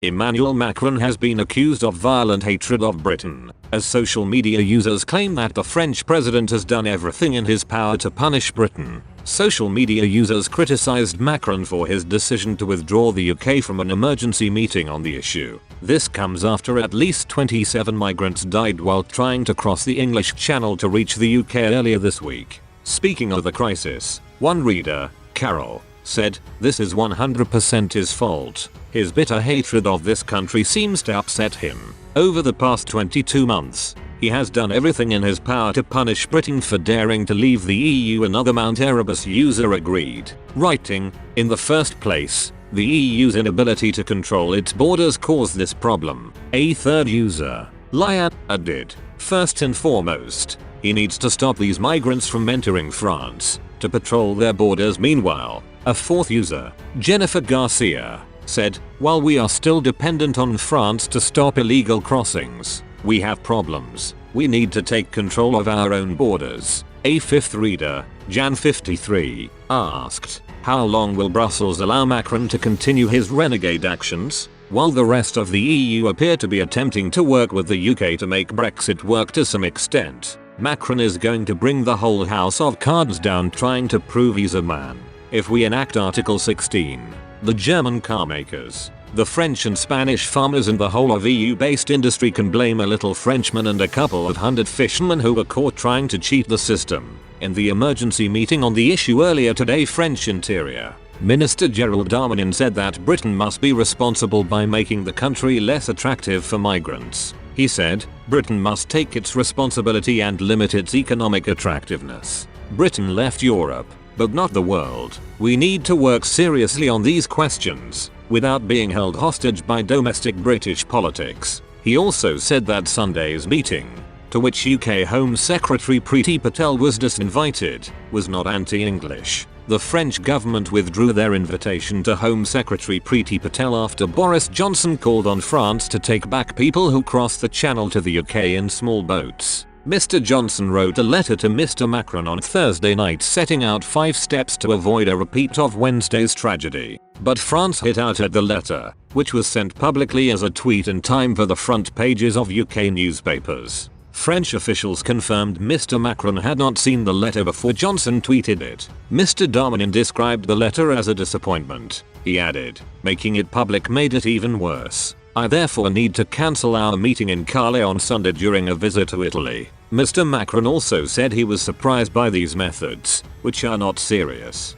Emmanuel Macron has been accused of violent hatred of Britain, as social media users claim that the French president has done everything in his power to punish Britain. Social media users criticized Macron for his decision to withdraw the UK from an emergency meeting on the issue. This comes after at least 27 migrants died while trying to cross the English Channel to reach the UK earlier this week. Speaking of the crisis, one reader, Carol, said, "This is 100% his fault. His bitter hatred of this country seems to upset him. Over the past 22 months, he has done everything in his power to punish Britain for daring to leave the EU." Another Mount Erebus user agreed, writing, "In the first place, the EU's inability to control its borders caused this problem." A third user, Lian, added, "First and foremost, he needs to stop these migrants from entering France to patrol their borders." Meanwhile, a fourth user, Jennifer Garcia, said, "While we are still dependent on France to stop illegal crossings, we have problems. We need to take control of our own borders." A fifth reader, Jan53, asked, "How long will Brussels allow Macron to continue his renegade actions? While the rest of the EU appear to be attempting to work with the UK to make Brexit work to some extent, Macron is going to bring the whole house of cards down trying to prove he's a man. If we enact Article 16, the German carmakers, the French and Spanish farmers and the whole of EU-based industry can blame a little Frenchman and a couple of hundred fishermen who were caught trying to cheat the system." In the emergency meeting on the issue earlier today, French Interior Minister Gerald Darmanin said that Britain must be responsible by making the country less attractive for migrants. He said, "Britain must take its responsibility and limit its economic attractiveness. Britain left Europe, but not the world. We need to work seriously on these questions, without being held hostage by domestic British politics." He also said that Sunday's meeting, to which UK Home Secretary Priti Patel was disinvited, was not anti-English. The French government withdrew their invitation to Home Secretary Priti Patel after Boris Johnson called on France to take back people who crossed the Channel to the UK in small boats. Mr. Johnson wrote a letter to Mr. Macron on Thursday night setting out 5 steps to avoid a repeat of Wednesday's tragedy. But France hit out at the letter, which was sent publicly as a tweet in time for the front pages of UK newspapers. French officials confirmed Mr. Macron had not seen the letter before Johnson tweeted it. Mr. Darmanin described the letter as a disappointment. He added, "Making it public made it even worse. I therefore need to cancel our meeting in Calais on Sunday during a visit to Italy." Mr. Macron also said he was surprised by these methods, which are not serious.